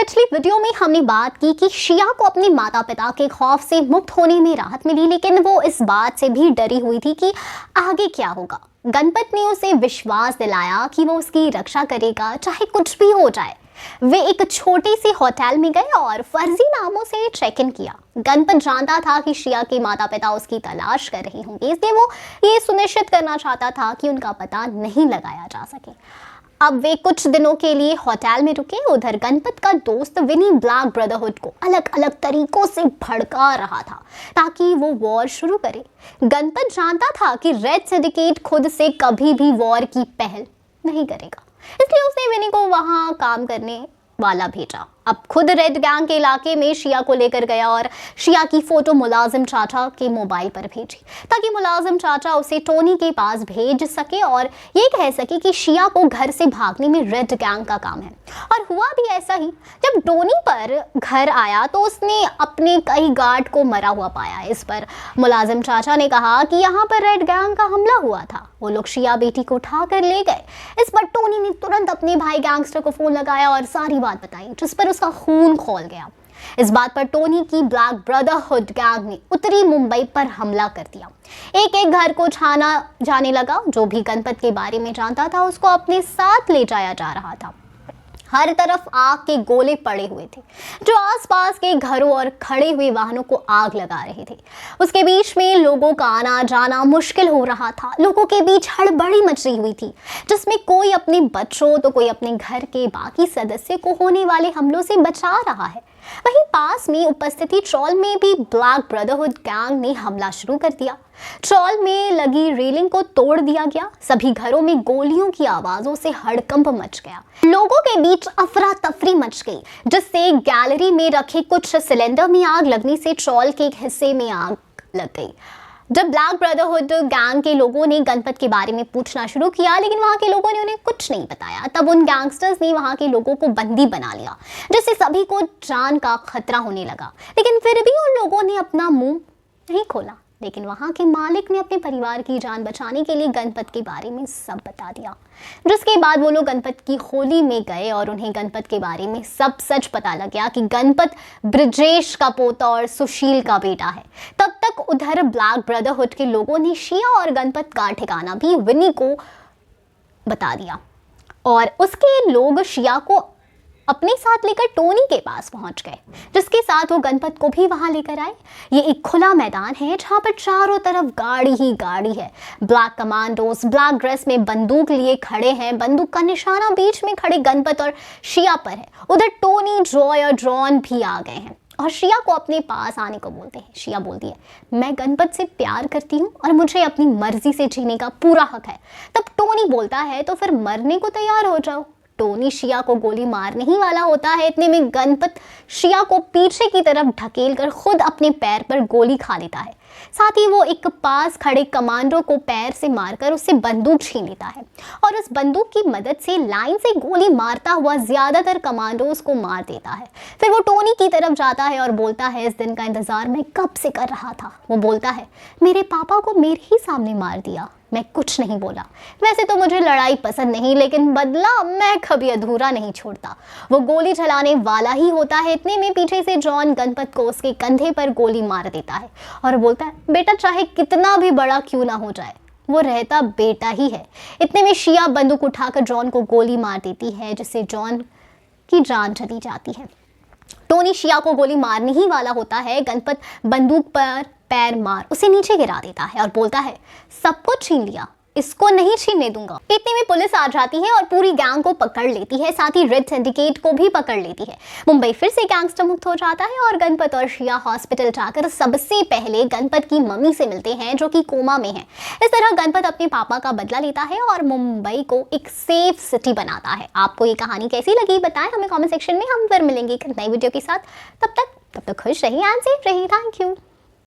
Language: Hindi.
पिछली वीडियो में हमने बात की कि शिया को अपने माता पिता के खौफ से मुक्त होने में राहत मिली, लेकिन वो इस बात से भी डरी हुई थी कि आगे क्या होगा। गणपत ने उसे विश्वास दिलाया कि वो उसकी रक्षा करेगा, चाहे कुछ भी हो जाए। वे एक छोटे से होटल में गए और फर्जी नामों से चेक इन किया। गणपत जानता था कि शिया के माता पिता उसकी तलाश कर रहे होंगे, इसलिए वो ये सुनिश्चित करना चाहता था कि उनका पता नहीं लगाया जा सके। अब वे कुछ दिनों के लिए होटल में रुके। उधर गणपत का दोस्त विनी ब्लैक ब्रदरहुड को अलग अलग तरीकों से भड़का रहा था ताकि वो वॉर शुरू करे। गणपत जानता था कि रेड सिंडिकेट खुद से कभी भी वॉर की पहल नहीं करेगा, इसलिए उसने विनी को वहां काम करने वाला भेजा। अब खुद रेड गैंग के इलाके में शिया को लेकर गया और शिया की फोटो मुलाजिम चाचा के मोबाइल पर भेजी ताकि मुलाजिम चाचा उसे टोनी के पास भेज सके और ये कह सके कि शिया को घर से भागने में रेड गैंग का काम है। और हुआ भी ऐसा ही। जब टोनी पर घर आया तो उसने अपने कई गार्ड को मरा हुआ पाया। इस पर मुलाजिम चाचा ने कहा कि यहाँ पर रेड गैंग का हमला हुआ था। वो लोग शिया बेटी को उठा कर ले गए। इस पर टोनी ने तुरंत अपने भाई गैंगस्टर को फोन लगाया और सारी बात बताई, जिस पर उसका खून खौल गया। इस बात पर टोनी की ब्लैक ब्रदरहुड गैंग ने उत्तरी मुंबई पर हमला कर दिया। एक एक घर को छाना जाने लगा। जो भी गणपत के बारे में जानता था उसको अपने साथ ले जाया जा रहा था। हर तरफ आग के गोले पड़े हुए थे जो आसपास के घरों और खड़े हुए वाहनों को आग लगा रहे थे। उसके बीच में लोगों का आना जाना मुश्किल हो रहा था। लोगों के बीच हड़बड़ी मची हुई थी, जिसमें कोई अपने बच्चों तो कोई अपने घर के बाकी सदस्य को होने वाले हमलों से बचा रहा है। वहीं पास में उपस्थिति ट्रॉल में भी ब्लैक ब्रदरहुड गैंग ने हमला शुरू कर दिया। ट्रॉल में लगी रेलिंग को तोड़ दिया गया। सभी घरों में गोलियों की आवाजों से हड़कंप मच गया। लोगों के बीच अफरा तफरी मच गई, जिससे गैलरी में रखे कुछ सिलेंडर में आग लगने से ट्रॉल के एक हिस्से में आग लग गई। जब ब्लैक ब्रदरहुड गैंग के लोगों ने गणपत के बारे में पूछना शुरू किया, लेकिन वहां के लोगों ने उन्हें कुछ नहीं बताया, तब उन गैंगस्टर्स ने वहां के लोगों को बंदी बना लिया, जिससे सभी को जान का खतरा होने लगा। लेकिन फिर भी उन लोगों ने अपना मुंह नहीं खोला। लेकिन वहां के मालिक ने अपने परिवार की जान बचाने के लिए गणपत के बारे में सब बता दिया, जिसके बाद वो लोग गणपत की होली में गए और उन्हें गणपत के बारे में सब सच पता लग गया कि गणपत ब्रिजेश का पोता और सुशील का बेटा है। तब तक उधर ब्लैक ब्रदरहुड के लोगों ने शिया और गणपत का ठिकाना भी विनी को बता दिया और उसके लोग शिया को अपने साथ लेकर टोनी के पास पहुंच गए, जिसके साथ वो गणपत को भी वहां लेकर आए। ये एक खुला मैदान है जहां पर चारों तरफ गाड़ी ही गाड़ी है। ब्लैक कमांडोस ब्लैक ड्रेस में बंदूक लिए खड़े हैं। बंदूक का निशाना बीच में खड़े गणपत और शिया पर है। उधर टोनी, जॉय और ड्रॉन भी आ गए हैं और शिया को अपने पास आने को बोलते हैं। शिया बोलती है, मैं गणपत से प्यार करती हूँ और मुझे अपनी मर्जी से जीने का पूरा हक है। तब टोनी बोलता है, तो फिर मरने को तैयार हो जाओ। टोनी शिया को गोली मारने ही वाला होता है। इतने में गणपत शिया को पीछे की तरफ ढकेलकर खुद अपने पैर पर गोली खा लेता है। साथ ही वो एक पास खड़े कमांडो को पैर से मारकर उससे बंदूक छीन लेता है और उस बंदूक की मदद से लाइन से गोली मारता हुआ ज्यादातर कमांडोज को मार देता है। फिर वो टोनी की तरफ जाता है और बोलता है, इस दिन का इंतजार मैं कब से कर रहा था। वो बोलता है, मेरे पापा को मेरे ही सामने मार दिया, मैं कुछ नहीं बोला। वैसे तो मुझे लड़ाई पसंद नहीं, लेकिन बदला मैं कभी अधूरा नहीं छोड़ता। वो गोली चलाने वाला ही होता है। इतने में पीछे से जॉन गणपत को उसके कंधे पर गोली मार देता है और बोलता है, बेटा चाहे कितना भी बड़ा क्यों ना हो जाए, वो रहता बेटा ही है। इतने में शिया बंदूक उठाकर जॉन को गोली मार देती है, जिससे जॉन की जान चली जाती है। टोनी शिया को गोली मारने ही वाला होता है। गणपत बंदूक पर पैर मार उसे नीचे गिरा देता है और बोलता है, सब कुछ छीन लिया, इसको नहीं छीनने दूंगा। इतने में पुलिस आ जाती है और पूरी गैंग को पकड़ लेती है, साथ ही रेड सिंडिकेट को भी पकड़ लेती है। मुंबई फिर से गैंगस्टर मुक्त हो जाता है और गणपत और शिया हॉस्पिटल जाकर सबसे पहले गणपत की मम्मी से मिलते हैं, जो कि कोमा में है। इस तरह गणपत अपने पापा का बदला लेता है और मुंबई को एक सेफ सिटी बनाता है। आपको ये कहानी कैसी लगी बताएं हमें कॉमेंट सेक्शन में। हम फिर मिलेंगे एक नई वीडियो के साथ। तब तक खुश रहिए एंड सेफ रहिए। Thank you.